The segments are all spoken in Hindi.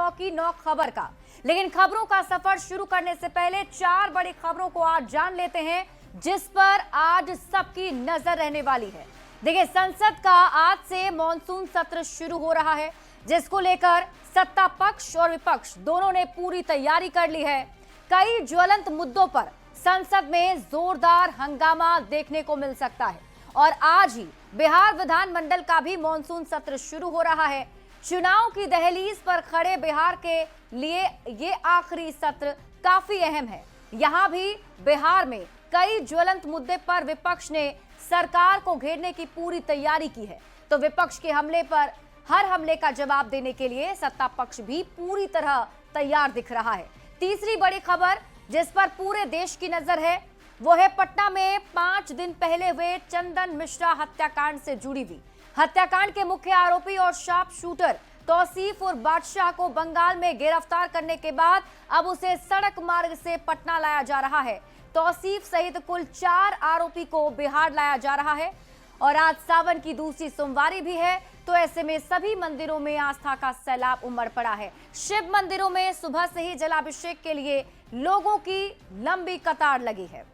9 की 9 खबर का। लेकिन खबरों का सफर शुरू करने से पहले 4 बड़ी खबरों को आज जान लेते हैं, जिस पर आज सबकी नजर रहने वाली है। देखिए, संसद का आज से मॉनसून सत्र शुरू हो रहा है, जिसको लेकर सत्ता पक्ष और विपक्ष दोनों ने पूरी तैयारी कर ली है। कई ज्वलंत मुद्दों पर संसद में जोरदार हंगामा देखने को मिल सकता है और आज ही बिहार विधानमंडल का भी मॉनसून सत्र शुरू हो रहा है। चुनाव की दहलीज पर खड़े बिहार के लिए ये आखिरी सत्र काफी अहम है। यहां भी बिहार में कई ज्वलंत मुद्दे पर विपक्ष ने सरकार को घेरने की पूरी तैयारी की है, तो विपक्ष के हमले पर हर हमले का जवाब देने के लिए सत्ता पक्ष भी पूरी तरह तैयार दिख रहा है। तीसरी बड़ी खबर जिस पर पूरे देश की नजर है, वो है पटना में 5 दिन पहले हुए चंदन मिश्रा हत्याकांड से जुड़ी हुई। हत्याकांड के मुख्य आरोपी और शार्प शूटर तौसीफ और बादशाह को बंगाल में गिरफ्तार करने के बाद अब उसे सड़क मार्ग से पटना लाया जा रहा है। तौसीफ सहित कुल 4 आरोपी को बिहार लाया जा रहा है और आज सावन की दूसरी सोमवारी भी है, तो ऐसे में सभी मंदिरों में आस्था का सैलाब उमड़ पड़ा है। शिव मंदिरों में सुबह से ही जलाभिषेक के लिए लोगों की लंबी कतार लगी है।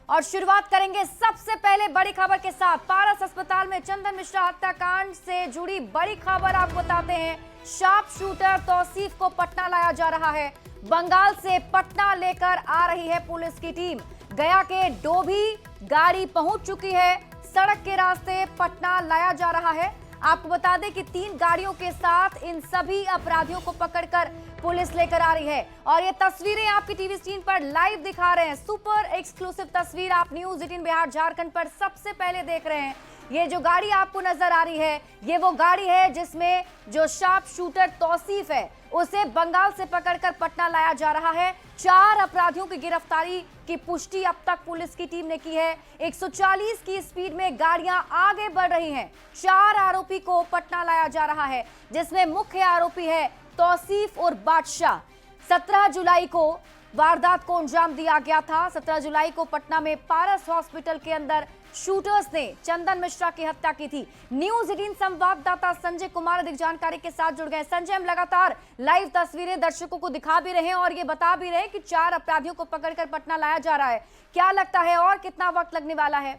और शुरुआत करेंगे सबसे पहले बड़ी खबर के साथ। पारस अस्पताल में चंदन मिश्रा हत्याकांड से जुड़ी बड़ी खबर आपको बताते हैं। शार्प शूटर तौसीफ को पटना लाया जा रहा है। बंगाल से पटना लेकर आ रही है पुलिस की टीम। गया के डोभी गाड़ी पहुंच चुकी है। सड़क के रास्ते पटना लाया जा रहा है। आपको बता दें कि 3 गाड़ियों के साथ इन सभी अपराधियों को पकड़कर पुलिस लेकर आ रही है और ये तस्वीरें आपकी टीवी स्क्रीन पर लाइव दिखा रहे हैं। सुपर एक्सक्लूसिव तस्वीर आप न्यूज़ 18 बिहार झारखंड पर सबसे पहले देख रहे हैं। ये जो गाड़ी आपको नजर आ रही है, ये वो गाड़ी है जिसमें जो शार्प शूटर तौसीफ है उसे बंगाल से पकड़कर पटना लाया जा रहा है। 4 अपराधियों की गिरफ्तारी की पुष्टि अब तक पुलिस की टीम ने की है। 140 की स्पीड में गाड़ियां आगे बढ़ रही हैं। 4 आरोपी को पटना लाया जा रहा है, जिसमें मुख्य आरोपी है तौसीफ और बादशाह। 17 जुलाई को वारदात को अंजाम दिया गया था। 17 जुलाई को पटना में पारस हॉस्पिटल के अंदर शूटर्स ने चंदन मिश्रा की हत्या की थी। न्यूज़ 18 संवाददाता संजय कुमार अधिक जानकारी के साथ जुड़ गए। संजय, हम लगातार लाइव तस्वीरें दर्शकों को दिखा भी रहे हैं और ये बता भी रहे हैं कि 4 अपराधियों को पकड़कर पटना लाया जा रहा है। क्या लगता है और कितना वक्त लगने वाला है?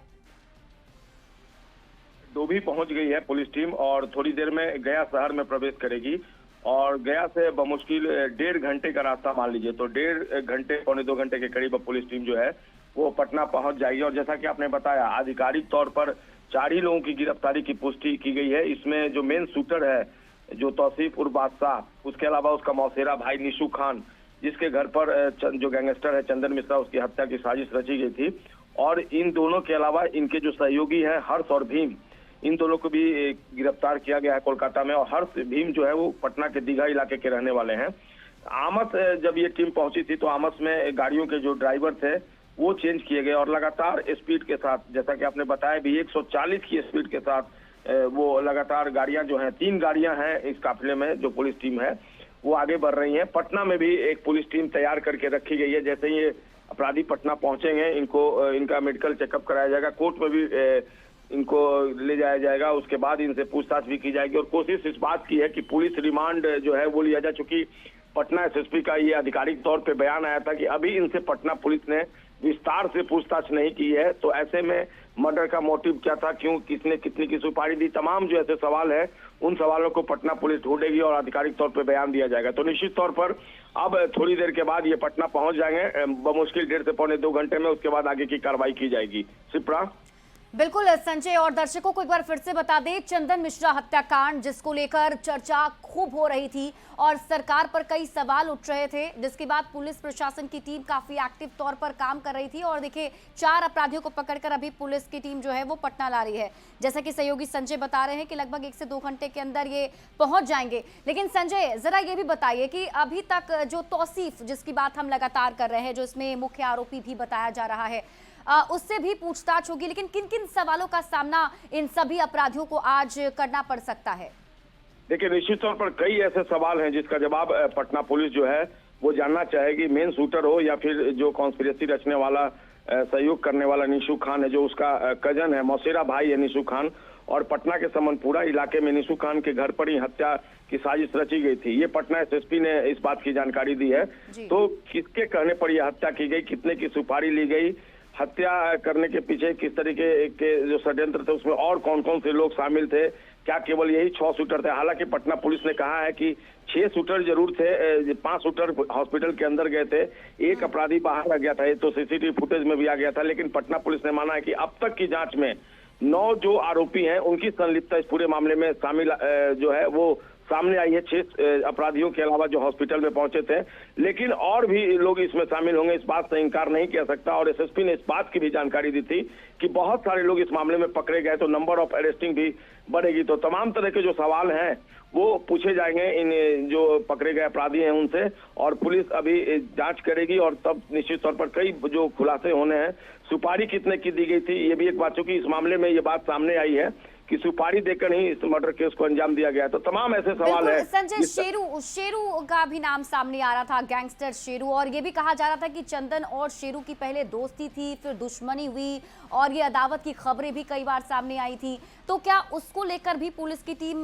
डोभी पहुंच गई है पुलिस टीम और थोड़ी देर में गया शहर में प्रवेश करेगी और गया से बमुश्किल 1.5 घंटे का रास्ता मान लीजिए, तो 1.5 घंटे पौने 2 घंटे के करीब पुलिस टीम जो है वो पटना पहुंच जाएगी। और जैसा कि आपने बताया, आधिकारिक तौर पर 4 ही लोगों की गिरफ्तारी की पुष्टि की गई है। इसमें जो मेन शूटर है जो तौसीफ उर्फ बादशाह, उसके अलावा उसका मौसेरा भाई निशु खान, जिसके घर पर जो गैंगस्टर है चंदन मिश्रा, उसकी हत्या की साजिश रची गई थी। और इन दोनों के अलावा इनके जो सहयोगी हैं हर्ष और भीम, इन दोनों को भी गिरफ्तार किया गया है कोलकाता में। और हर्ष भीम जो है वो पटना के दीघा इलाके के रहने वाले हैं। आमस जब ये टीम पहुंची थी तो आमस में गाड़ियों के जो ड्राइवर थे वो चेंज किए गए और लगातार स्पीड के साथ, जैसा कि आपने बताया भी, 140 की स्पीड के साथ वो लगातार गाड़ियां जो हैं, 3 गाड़ियां हैं इस काफिले में, जो पुलिस टीम है वो आगे बढ़ रही है। पटना में भी एक पुलिस टीम तैयार करके रखी गई है। जैसे ये अपराधी पटना पहुंचेंगे, इनका मेडिकल चेकअप कराया जाएगा, कोर्ट में भी इनको ले जाया जाएगा। उसके बाद इनसे पूछताछ भी की जाएगी और कोशिश इस बात की है कि पुलिस रिमांड जो है वो लिया जाए। चूंकि पटना एसएसपी का ये आधिकारिक तौर पे बयान आया था कि अभी इनसे पटना पुलिस ने विस्तार से पूछताछ नहीं की है, तो ऐसे में मर्डर का मोटिव क्या था, क्यों, किसने कितनी की सुपारी दी, तमाम जो ऐसे सवाल है उन सवालों को पटना पुलिस ढूंढेगी और आधिकारिक तौर पे बयान दिया जाएगा। तो निश्चित तौर पर अब थोड़ी देर के बाद ये पटना पहुंच जाएंगे, बमुश्किल 1.5 से पौने 2 घंटे में। उसके बाद आगे की कार्रवाई की जाएगी। शिप्रा। बिल्कुल संजय, और दर्शकों को एक बार फिर से बता दें, चंदन मिश्रा हत्याकांड जिसको लेकर चर्चा खूब हो रही थी और सरकार पर कई सवाल उठ रहे थे, जिसके बाद पुलिस प्रशासन की टीम काफी एक्टिव तौर पर काम कर रही थी और देखिए 4 अपराधियों को पकड़कर अभी पुलिस की टीम जो है वो पटना ला रही है। जैसा कि सहयोगी संजय बता रहे हैं कि लगभग 1 से 2 घंटे के अंदर ये पहुंच जाएंगे। लेकिन संजय, जरा ये भी बताइए कि अभी तक जो तौसीफ जिसकी बात हम लगातार कर रहे हैं, जो इसमें मुख्य आरोपी भी बताया जा रहा है, उससे भी पूछताछ होगी, लेकिन किन किन सवालों का सामना इन सभी अपराधियों को आज करना पड़ सकता है? देखिए, निश्चित तौर पर कई ऐसे सवाल हैं जिसका जवाब पटना पुलिस जो है वो जानना चाहेगी। मेन शूटर हो या फिर जो कॉन्स्पिरेसी रचने वाला, सहयोग करने वाला निशु खान है, जो उसका कजन है, मौसेरा भाई है निशु खान, और पटना के समनपुरा इलाके में निशु खान के घर पर ही हत्या की साजिश रची गई थी। ये पटना एसएसपी ने इस बात की जानकारी दी है। तो किसके कहने पर यह हत्या की गई, कितने की सुपारी ली गई, हत्या करने के पीछे किस तरीके के जो षड्यंत्र थे उसमें और कौन कौन से लोग शामिल थे, क्या केवल यही 6 शूटर थे? हालांकि पटना पुलिस ने कहा है कि 6 शूटर जरूर थे, 5 शूटर हॉस्पिटल के अंदर गए थे, एक अपराधी बाहर आ गया था, ये तो सीसीटीवी फुटेज में भी आ गया था। लेकिन पटना पुलिस ने माना है कि अब तक की जांच में 9 जो आरोपी हैं उनकी संलिप्तता इस पूरे मामले में शामिल जो है वो सामने आई है। 6 अपराधियों के अलावा जो हॉस्पिटल में पहुंचे थे, लेकिन और भी लोग इसमें शामिल होंगे, इस बात से इंकार नहीं किया सकता। और एसएसपी ने इस बात की भी जानकारी दी थी कि बहुत सारे लोग इस मामले में पकड़े गए तो नंबर ऑफ अरेस्टिंग भी बढ़ेगी। तो तमाम तरह के जो सवाल हैं वो पूछे जाएंगे इन जो पकड़े गए अपराधी हैं उनसे, और पुलिस अभी जांच करेगी और तब निश्चित तौर पर कई जो खुलासे होने हैं। सुपारी कितने की दी गई थी ये भी एक बात, चूंकि इस मामले में ये बात सामने आई है कि सुपारी देकर ही इस मर्डर केस को अंजाम दिया गया। तो तमाम ऐसे सवाल है। संजय, शेरू का भी नाम सामने आ रहा था, गैंगस्टर शेरू, और ये भी कहा जा रहा था कि चंदन और शेरू की पहले दोस्ती थी, फिर दुश्मनी हुई और ये अदावत की खबरें भी कई बार सामने आई थी। तो क्या उसको लेकर भी पुलिस की टीम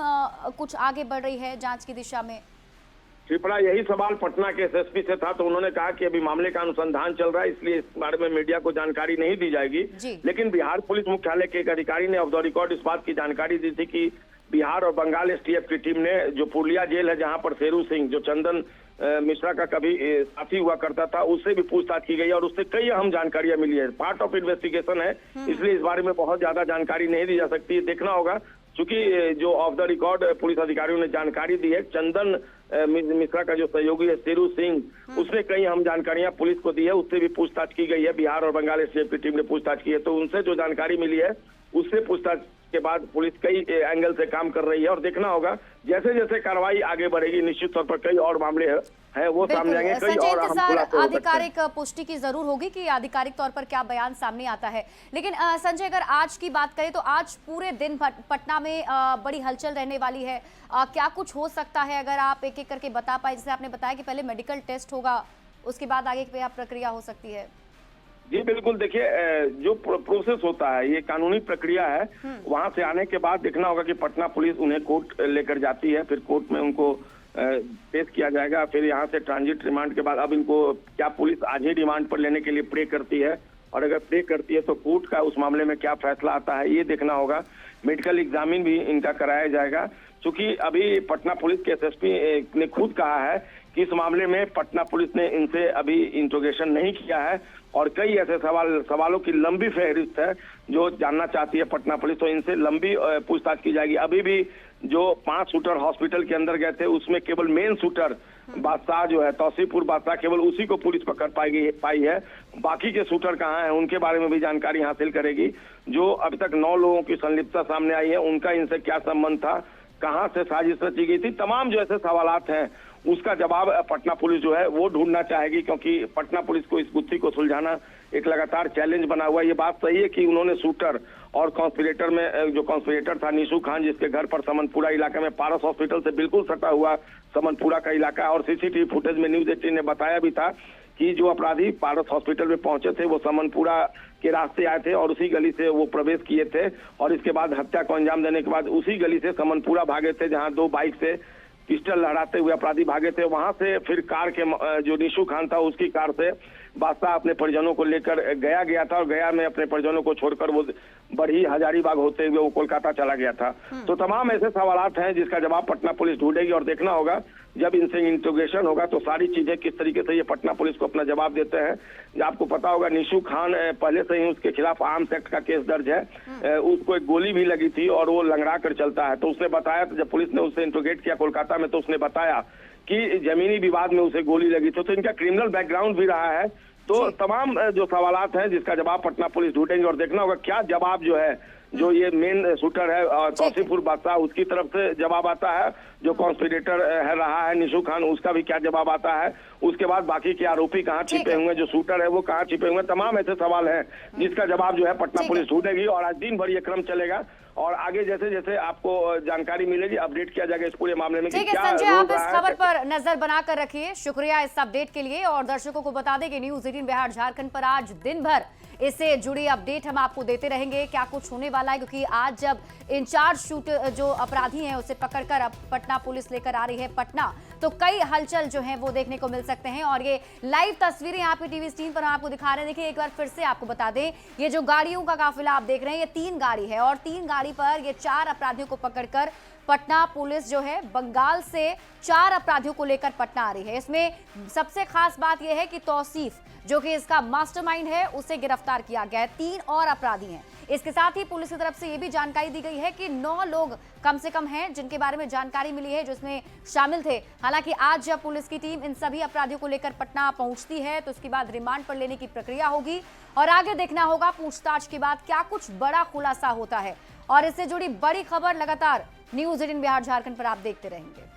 कुछ आगे बढ़ रही है जांच की दिशा में? शिप्रा, यही सवाल पटना के एसएसपी से था, तो उन्होंने कहा कि अभी मामले का अनुसंधान चल रहा है, इसलिए इस बारे में मीडिया को जानकारी नहीं दी जाएगी। लेकिन बिहार पुलिस मुख्यालय के एक अधिकारी ने ऑफ द रिकॉर्ड इस बात की जानकारी दी थी कि बिहार और बंगाल एसटीएफ की टीम ने जो पुरलिया जेल है जहां पर शेरू सिंह जो चंदन मिश्रा का कभी साथी हुआ करता था, उससे भी पूछताछ की गई और उससे कई अहम जानकारियां मिली है। पार्ट ऑफ इन्वेस्टिगेशन है, इसलिए इस बारे में बहुत ज्यादा जानकारी नहीं दी जा सकती। देखना होगा, चूंकि जो ऑफ द रिकॉर्ड पुलिस अधिकारियों ने जानकारी दी है, चंदन मिश्रा का जो सहयोगी है शेरू सिंह, उसने कई अहम जानकारियां पुलिस को दी है, उससे भी पूछताछ की गई है। बिहार और बंगाल एसटीएफ की टीम ने पूछताछ की है, तो उनसे जो जानकारी मिली है उससे पूछताछ के बाद पुलिस कई एंगल से काम कर रही है। और देखना होगा जैसे जैसे कार्रवाई आगे बढ़ेगी, निश्चित तौर पर कई और मामले है वो सामने आएंगे, कई और अहम खुलासे हो सकते हैं। आधिकारिक पुष्टि की जरूर होगी कि आधिकारिक तौर पर क्या बयान सामने आता है। लेकिन संजय, अगर आज की बात करें तो आज पूरे दिन पटना में बड़ी हलचल रहने वाली है। क्या कुछ हो सकता है अगर आप एक एक करके बता पाए? जैसे आपने बताया कि पहले मेडिकल टेस्ट होगा, उसके बाद आगे क्या प्रक्रिया हो सकती है? जी बिल्कुल, देखिए जो प्रोसेस होता है ये कानूनी प्रक्रिया है। वहां से आने के बाद देखना होगा कि पटना पुलिस उन्हें कोर्ट लेकर जाती है, फिर कोर्ट में उनको पेश किया जाएगा। फिर यहाँ से ट्रांजिट रिमांड के बाद अब इनको क्या पुलिस आज ही रिमांड पर लेने के लिए प्रे करती है, और अगर प्रे करती है तो कोर्ट का उस मामले में क्या फैसला आता है ये देखना होगा। मेडिकल एग्जामिन भी इनका कराया जाएगा, क्योंकि अभी पटना पुलिस के एसएसपी ने खुद कहा है कि इस मामले में पटना पुलिस ने इनसे अभी इंट्रोगेशन नहीं किया है और कई ऐसे सवालों की लंबी फहरिस्त है जो जानना चाहती है पटना पुलिस, तो इनसे लंबी पूछताछ की जाएगी। अभी भी जो 5 शूटर हॉस्पिटल के अंदर गए थे उसमें केवल मेन शूटर बादशाह जो है तौसीफपुर बादशाह, केवल उसी को पुलिस पकड़ पाई है। बाकी के शूटर कहाँ हैं उनके बारे में भी जानकारी हासिल करेगी। जो अभी तक 9 लोगों की संलिप्तता सामने आई है, उनका इनसे क्या संबंध था, कहां से साजिश रची गई थी, तमाम जो ऐसे सवालात हैं उसका जवाब पटना पुलिस जो है वो ढूंढना चाहेगी, क्योंकि पटना पुलिस को इस गुत्थी को सुलझाना एक लगातार चैलेंज बना हुआ है। ये बात सही है कि उन्होंने शूटर और कॉन्स्पिरेटर में जो कॉन्स्पिरेटर था निशु खान, जिसके घर पर समनपुरा इलाके में पारस हॉस्पिटल से बिल्कुल सटा हुआ समनपुरा का इलाका है, और सीसीटीवी फुटेज में न्यूज 18 ने बताया भी था कि जो अपराधी पारस हॉस्पिटल में पहुंचे थे वो समनपुरा के रास्ते आए थे और उसी गली से वो प्रवेश किए थे, और इसके बाद हत्या को अंजाम देने के बाद उसी गली से समनपुरा भागे थे, जहां 2 बाइक से पिस्टल लहराते हुए अपराधी भागे थे। वहां से फिर कार के जो निशु खान था उसकी कार से बादशाह अपने परिजनों को लेकर गया था, और गया में अपने परिजनों को छोड़कर वो बड़ी हजारीबाग होते हुए वो कोलकाता चला गया था। तो तमाम ऐसे सवालात हैं जिसका जवाब पटना पुलिस ढूंढेगी, और देखना होगा जब इनसे इंट्रोगेशन होगा तो सारी चीजें किस तरीके से ये पटना पुलिस को अपना जवाब देते हैं। आपको पता होगा निशु खान पहले से ही उसके खिलाफ आर्म्स एक्ट का केस दर्ज है, उसको एक गोली भी लगी थी और वो लंगड़ा कर चलता है। तो उसने बताया, जब पुलिस ने उससे इंट्रोगेट किया कोलकाता में, तो उसने बताया कि जमीनी विवाद में उसे गोली लगी थी। तो इनका क्रिमिनल बैकग्राउंड भी रहा है। तो तमाम जो सवालात हैं जिसका जवाब पटना पुलिस ढूंढेंगे, और देखना होगा क्या जवाब जो है जो ये मेन शूटर है तौसीफपुर बादशाह उसकी तरफ से जवाब आता है, जो कॉन्स्पिरेटर है रहा है निशु खान, उसका भी क्या जवाब आता है। उसके बाद बाकी के आरोपी कहाँ छिपे हुए हैं, जो शूटर है वो कहाँ छिपे हुए हैं, तमाम ऐसे सवाल हैं जिसका जवाब जो है पटना पुलिस ढूंढेगी। और आज दिन भर ये क्रम चलेगा और आगे जैसे जैसे आपको जानकारी मिलेगी अपडेट किया जाएगा इस पूरे मामले में। ठीक है संजय, आप इस खबर पर नजर बनाकर रखिए। शुक्रिया इस अपडेट के लिए। और दर्शकों को बता दें कि न्यूज़ 18 बिहार झारखंड पर आज दिन भर इससे जुड़ी अपडेट हम आपको देते रहेंगे, क्या कुछ होने वाला है, क्योंकि आज जब इंचार्ज शूटर जो अपराधी हैं उसे पकड़कर अब पटना पुलिस लेकर आ रही है पटना, तो कई हलचल जो है वो देखने को मिल सकते हैं। और ये लाइव तस्वीरें यहाँ पे टीवी स्क्रीन पर हम आपको दिखा रहे हैं। देखिए एक बार फिर से आपको बता दें, ये जो गाड़ियों का काफिला आप देख रहे हैं, ये 3 गाड़ी है और 3 गाड़ी पर ये 4 अपराधियों को पकड़कर पटना पुलिस जो है बंगाल से 4 अपराधियों को लेकर पटना आ रही है। इसमें सबसे खास बात यह है कि तौसीफ जो कि इसका मास्टरमाइंड है उसे गिरफ्तार किया गया है। 3 और अपराधी हैं। इसके साथ ही पुलिस की तरफ से यह भी जानकारी दी गई है कि 9 लोग कम से कम हैं जिनके बारे में जानकारी मिली है, जिसमें शामिल थे। हालांकि आज जब पुलिस की टीम इन सभी अपराधियों को लेकर पटना पहुंचती है तो उसके बाद रिमांड पर लेने की प्रक्रिया होगी और आगे देखना होगा पूछताछ के बाद क्या कुछ बड़ा खुलासा होता है। और इससे जुड़ी बड़ी खबर लगातार न्यूज़ 18 बिहार झारखंड पर आप देखते रहेंगे।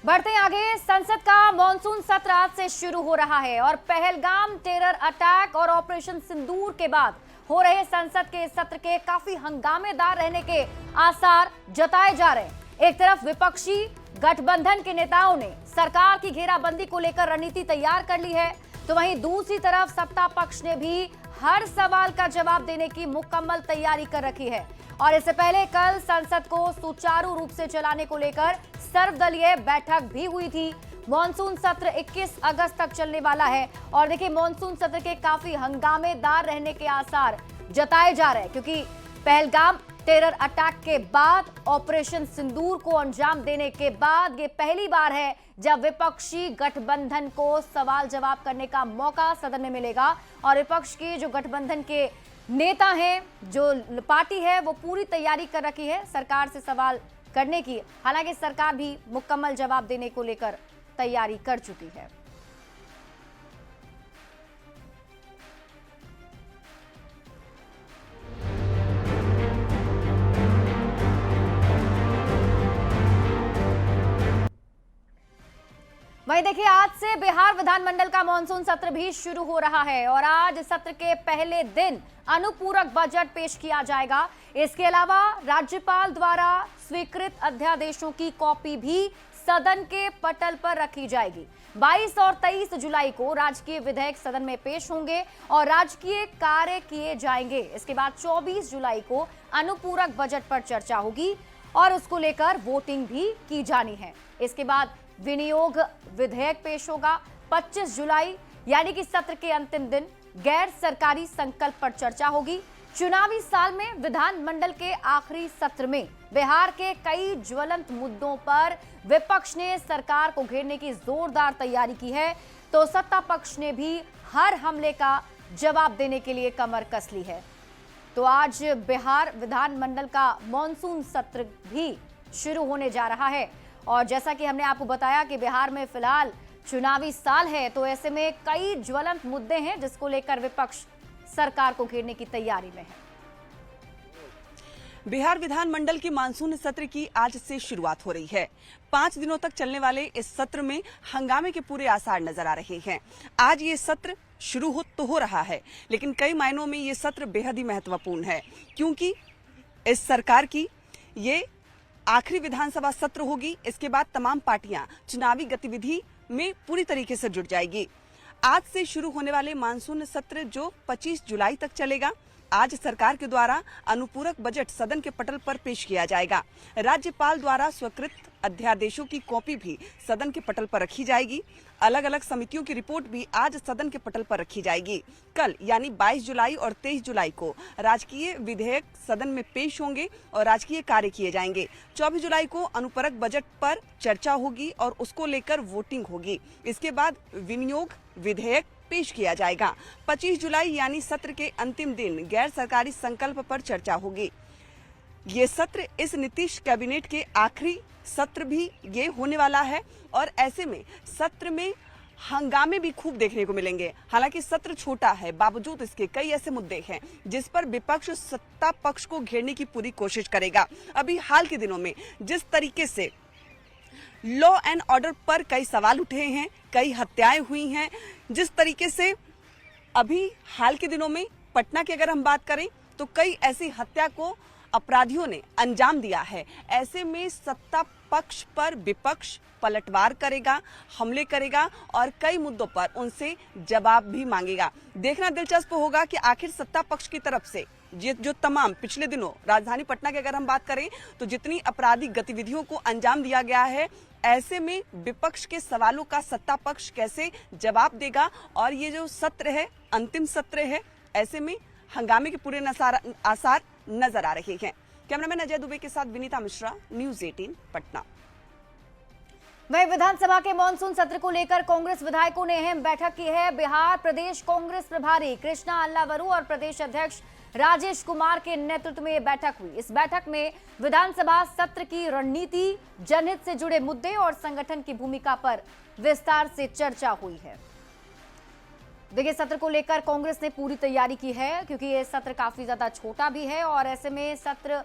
बढ़ते आगे, संसद का मॉनसून सत्र आज से शुरू हो रहा है और पहलगाम टेरर अटैक और ऑपरेशन सिंदूर के बाद हो रहे संसद के सत्र के काफी हंगामेदार रहने के आसार जताए जा रहे हैं। एक तरफ विपक्षी गठबंधन के नेताओं ने सरकार की घेराबंदी को लेकर रणनीति तैयार कर ली है, तो वहीं दूसरी तरफ सत्ता पक्ष ने भी हर सवाल का जवाब देने की मुकम्मल तैयारी कर रखी है। और इससे पहले कल संसद को सुचारू रूप से चलाने को लेकर सर्वदलीय बैठक भी हुई थी। मॉनसून सत्र 21 अगस्त तक चलने वाला है और देखिए मॉनसून सत्र के काफी हंगामेदार रहने के आसार जताए जा रहे हैं, क्योंकि पहलगाम टेरर अटैक के बाद ऑपरेशन सिंदूर को अंजाम देने के बाद ये पहली बार है जब विपक्षी गठबंधन को सवाल जवाब करने का मौका सदन में मिलेगा। और विपक्ष के जो गठबंधन के नेता हैं, जो पार्टी है, वो पूरी तैयारी कर रखी है सरकार से सवाल करने की। हालांकि सरकार भी मुकम्मल जवाब देने को लेकर तैयारी कर चुकी है। वहीं देखिए आज से बिहार विधानमंडल का मॉनसून सत्र भी शुरू हो रहा है और आज सत्र के पहले दिन अनुपूरक बजट पेश किया जाएगा। इसके अलावा राज्यपाल द्वारा स्वीकृत अध्यादेशों की कॉपी भी सदन के पटल पर रखी जाएगी। 22 और 23 जुलाई को राजकीय विधेयक सदन में पेश होंगे और राजकीय कार्य किए जाएंगे। इसके बाद 24 जुलाई को अनुपूरक बजट पर चर्चा होगी और उसको लेकर वोटिंग भी की जानी है। इसके बाद विनियोग विधेयक पेश होगा। 25 जुलाई यानी कि सत्र के अंतिम दिन गैर सरकारी संकल्प पर चर्चा होगी। चुनावी साल में विधानमंडल के आखिरी सत्र में बिहार के कई ज्वलंत मुद्दों पर विपक्ष ने सरकार को घेरने की जोरदार तैयारी की है, तो सत्ता पक्ष ने भी हर हमले का जवाब देने के लिए कमर कस ली है। तो आज बिहार विधानमंडल का मॉनसून सत्र भी शुरू होने जा रहा है और जैसा कि हमने आपको बताया कि बिहार में फिलहाल चुनावी साल है, तो ऐसे में कई ज्वलंत मुद्दे हैं जिसको लेकर विपक्ष सरकार को घेरने की तैयारी में है। बिहार विधानमंडल के मानसून सत्र की आज से शुरुआत हो रही है। 5 दिनों तक चलने वाले इस सत्र में हंगामे के पूरे आसार नजर आ रहे हैं। आज ये सत्र शुरू हो रहा है, लेकिन कई मायनों में ये सत्र बेहद ही महत्वपूर्ण है, क्योंकि इस सरकार की ये आखिरी विधानसभा सत्र होगी। इसके बाद तमाम पार्टियां चुनावी गतिविधि में पूरी तरीके से जुट जाएगी। आज से शुरू होने वाले मानसून सत्र जो 25 जुलाई तक चलेगा, आज सरकार के द्वारा अनुपूरक बजट सदन के पटल पर पेश किया जाएगा। राज्यपाल द्वारा स्वीकृत अध्यादेशों की कॉपी भी सदन के पटल पर रखी जाएगी। अलग अलग समितियों की रिपोर्ट भी आज सदन के पटल पर रखी जाएगी। कल यानी 22 जुलाई और 23 जुलाई को राजकीय विधेयक सदन में पेश होंगे और राजकीय कार्य किए जाएंगे। 24 जुलाई को अनुपूरक बजट पर चर्चा होगी और उसको लेकर वोटिंग होगी। इसके बाद विनियोग विधेयक पेश किया जाएगा। 25 जुलाई यानी सत्र के अंतिम दिन गैर सरकारी संकल्प पर चर्चा होगी। ये सत्र इस नीतीश कैबिनेट के आखिरी सत्र भी ये होने वाला है और ऐसे में सत्र में हंगामे भी खूब देखने को मिलेंगे। हालांकि सत्र छोटा है, बावजूद इसके कई ऐसे मुद्दे हैं जिस पर विपक्ष सत्ता पक्ष को घेरने की पूरी कोशिश करेगा। अभी हाल के दिनों में जिस तरीके से लॉ एंड ऑर्डर पर कई सवाल उठे हैं, कई हत्याएं हुई हैं, जिस तरीके से अभी हाल के दिनों में पटना की अगर हम बात करें तो कई ऐसी हत्या को अपराधियों ने अंजाम दिया है। ऐसे में सत्ता पक्ष पर विपक्ष पलटवार करेगा, हमले करेगा और कई मुद्दों पर उनसे जवाब भी मांगेगा। देखना दिलचस्प होगा कि आखिर सत्ता पक्ष की तरफ से जो तमाम पिछले दिनों राजधानी पटना की अगर हम बात करें तो जितनी आपराधिक गतिविधियों को अंजाम दिया गया है, ऐसे में विपक्ष के सवालों का सत्ता पक्ष कैसे जवाब देगा। और ये जो सत्र है, अंतिम सत्र है, ऐसे में हंगामे के पूरे आसार नजर आ रहे हैं। कैमरामैन अजय दुबे के साथ विनीता मिश्रा, न्यूज़ 18 पटना। वहीं विधानसभा के मानसून सत्र को लेकर कांग्रेस विधायकों ने अहम बैठक की है। बिहार प्रदेश कांग्रेस प्रभारी कृष्णा अल्लावरू और प्रदेश अध्यक्ष राजेश कुमार के नेतृत्व में यह बैठक हुई। इस बैठक में विधानसभा सत्र की रणनीति, जनहित से जुड़े मुद्दे और संगठन की भूमिका पर विस्तार से चर्चा हुई है। देखिए, सत्र को लेकर कांग्रेस ने पूरी तैयारी की है, क्योंकि ये सत्र काफी ज्यादा छोटा भी है और ऐसे में सत्र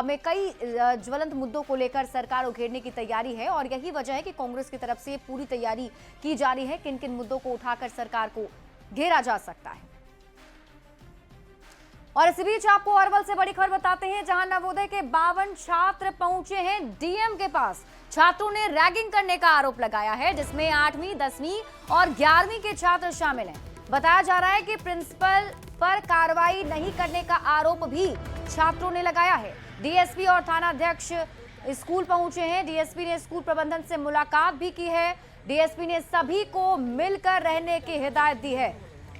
में कई ज्वलंत मुद्दों को लेकर सरकार को घेरने की तैयारी है। और यही वजह है कि कांग्रेस की तरफ से पूरी तैयारी की जा रही है, किन किन मुद्दों को उठाकर सरकार को घेरा जा सकता है। और इसी बीच आपको अरवल से बड़ी खबर बताते हैं, जहां नवोदय के 52 छात्र पहुंचे हैं डीएम के पास। छात्रों ने रैगिंग करने का आरोप लगाया है, जिसमें 8वीं, 10वीं और 11वीं के छात्र शामिल हैं। बताया जा रहा है कि प्रिंसिपल पर कार्रवाई नहीं करने का आरोप भी छात्रों ने लगाया है। डीएसपी और थानाध्यक्ष स्कूल पहुंचे हैं। डीएसपी ने स्कूल प्रबंधन से मुलाकात भी की है। डीएसपी ने सभी को मिलकर रहने की हिदायत दी है।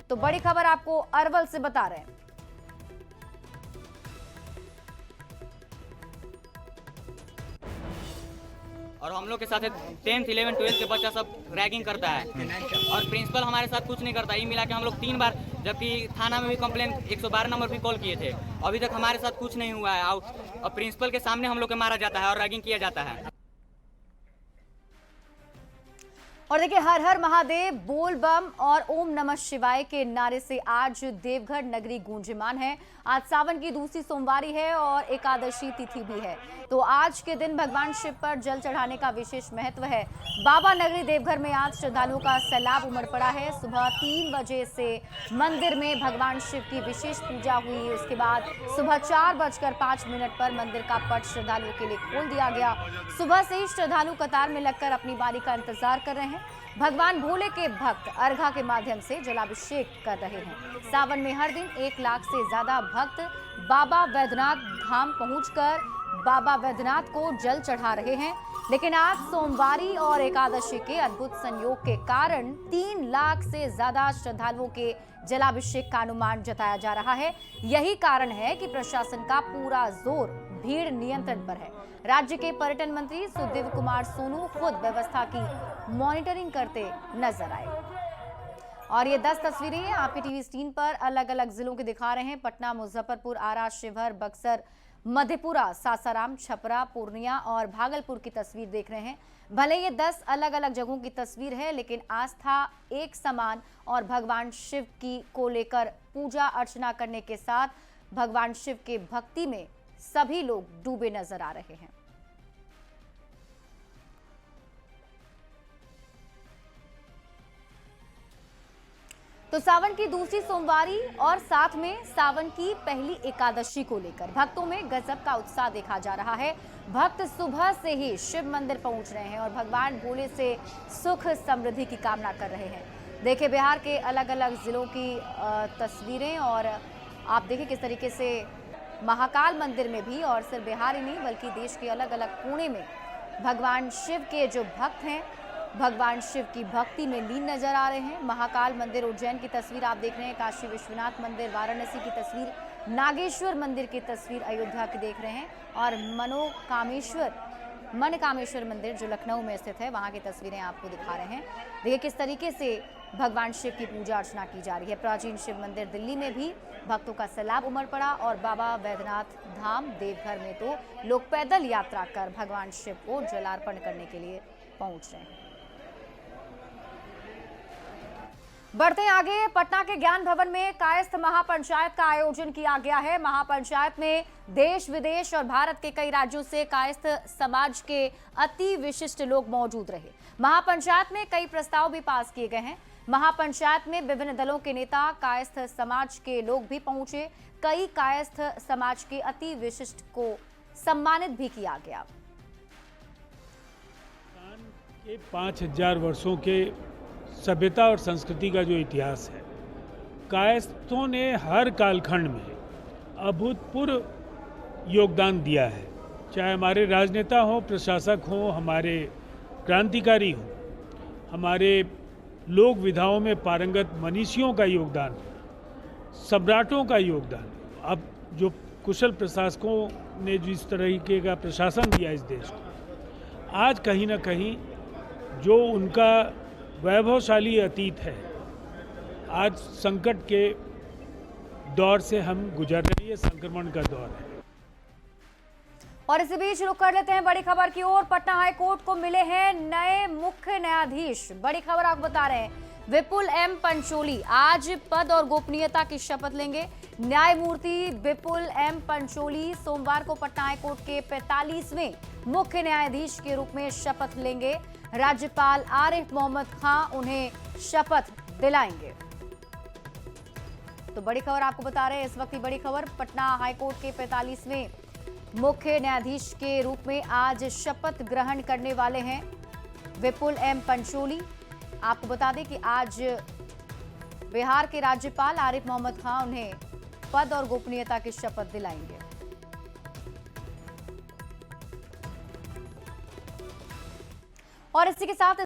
तो बड़ी खबर आपको अरवल से बता रहे हैं। और हम लोग के साथ 10th, 11th, 12th के बच्चा सब रैगिंग करता है और प्रिंसिपल हमारे साथ कुछ नहीं करता। ये मिला के हम लोग 3 बार, जबकि थाना में भी कंप्लेन 112 नंबर पे कॉल किए थे, अभी तक हमारे साथ कुछ नहीं हुआ है। और प्रिंसिपल के सामने हम लोग को मारा जाता है और रैगिंग किया जाता है। और देखिए, हर हर महादेव, बोल बम और ओम नमः शिवाय के नारे से आज देवघर नगरी गूंजमान है। आज सावन की दूसरी सोमवारी है और एकादशी तिथि भी है, तो आज के दिन भगवान शिव पर जल चढ़ाने का विशेष महत्व है। बाबा नगरी देवघर में आज श्रद्धालुओं का सैलाब उमड़ पड़ा है। सुबह 3 बजे से मंदिर में भगवान शिव की विशेष पूजा हुई। उसके बाद सुबह 4:05 पर मंदिर का पट श्रद्धालुओं के लिए खोल दिया गया। सुबह से ही श्रद्धालु कतार में लगकर अपनी बारी का इंतजार कर रहे हैं। भगवान भोले के भक्त अर्घा के माध्यम से जलाभिषेक कर रहे हैं। सावन में हर दिन 1 लाख से ज्यादा भक्त बाबा वैद्यनाथ धाम पहुंचकर बाबा वैद्यनाथ को जल चढ़ा रहे हैं। लेकिन आज सोमवारी और एकादशी के अद्भुत संयोग के कारण 3 लाख से ज्यादा श्रद्धालुओं के जलाभिषेक का अनुमान जताया जा रहा है। यही कारण है कि प्रशासन का पूरा जोर भीड़ नियंत्रण पर है। राज्य के पर्यटन मंत्री सुदेव कुमार सोनू खुद व्यवस्था की मॉनिटरिंग करते नजर आए। और ये 10 तस्वीरें आपके टीवी स्क्रीन पर अलग अलग जिलों की दिखा रहे हैं। पटना, मुजफ्फरपुर, आरा, शिवहर, बक्सर, मधेपुरा, सासाराम, छपरा, पूर्णिया और भागलपुर की तस्वीर देख रहे हैं। भले ये 10 अलग अलग जगहों की तस्वीर है, लेकिन आस्था एक समान और भगवान शिव की को लेकर पूजा अर्चना करने के साथ भगवान शिव के भक्ति में सभी लोग डूबे नजर आ रहे हैं। तो सावन की दूसरी सोमवारी और साथ में सावन की पहली एकादशी को लेकर भक्तों में गजब का उत्साह देखा जा रहा है। भक्त सुबह से ही शिव मंदिर पहुंच रहे हैं और भगवान भोले से सुख समृद्धि की कामना कर रहे हैं। देखिए, बिहार के अलग अलग जिलों की तस्वीरें और आप देखिए किस तरीके से महाकाल मंदिर में भी, और सिर्फ बिहार ही नहीं बल्कि देश के अलग अलग कोने में भगवान शिव के जो भक्त हैं भगवान शिव की भक्ति में लीन नजर आ रहे हैं। महाकाल मंदिर उज्जैन की तस्वीर आप देख रहे हैं, काशी विश्वनाथ मंदिर वाराणसी की तस्वीर, नागेश्वर मंदिर की तस्वीर अयोध्या की देख रहे हैं और मनकामेश्वर मंदिर जो लखनऊ में स्थित है वहां की तस्वीरें आपको दिखा रहे हैं। देखिए किस तरीके से भगवान शिव की पूजा अर्चना की जा रही है। प्राचीन शिव मंदिर दिल्ली में भी भक्तों का सैलाब उमड़ पड़ा और बाबा वैद्यनाथ धाम देवघर में तो लोग पैदल यात्रा कर भगवान शिव को जलार्पण करने के लिए पहुंच रहे हैं। बढ़ते हैं आगे। पटना के ज्ञान भवन में कायस्थ महापंचायत का आयोजन किया गया है। महापंचायत में देश विदेश और भारत के कई राज्यों से कायस्थ समाज के अति विशिष्ट लोग मौजूद रहे। महापंचायत में कई प्रस्ताव भी पास किए गए हैं। महापंचायत में विभिन्न दलों के नेता, कायस्थ समाज के लोग भी पहुंचे। कई कायस्थ समाज के अति विशिष्ट को सम्मानित भी किया गया। 5000 वर्षों के सभ्यता और संस्कृति का जो इतिहास है, कायस्थों ने हर कालखंड में अभूतपूर्व योगदान दिया है। चाहे हमारे राजनेता हो, प्रशासक हो, हमारे क्रांतिकारी हो, हमारे लोक विधाओं में पारंगत मनीषियों का योगदान, सम्राटों का योगदान, अब जो कुशल प्रशासकों ने जिस तरीके का प्रशासन दिया इस देश को, आज कहीं ना कहीं जो उनका वैभवशाली अतीत है, आज संकट के दौर से हम गुजर रही है, संक्रमण का दौर है। और इसी बीच रुक कर लेते हैं बड़ी खबर की ओर। पटना हाई कोर्ट को मिले हैं नए मुख्य न्यायाधीश। बड़ी खबर आपको बता रहे हैं, विपुल एम पंचोली आज पद और गोपनीयता की शपथ लेंगे। न्यायमूर्ति विपुल एम पंचोली सोमवार को पटना हाई कोर्ट के 45वें मुख्य न्यायाधीश के रूप में शपथ लेंगे। राज्यपाल आरिफ मोहम्मद खान उन्हें शपथ दिलाएंगे। तो बड़ी खबर आपको बता रहे हैं इस वक्त की बड़ी खबर, पटना हाईकोर्ट के 45वें मुख्य न्यायाधीश के रूप में आज शपथ ग्रहण करने वाले हैं विपुल एम पंचोली। आपको बता दें कि आज बिहार के राज्यपाल आरिफ मोहम्मद खान उन्हें पद और गोपनीयता की शपथ दिलाएंगे। और इसी के साथ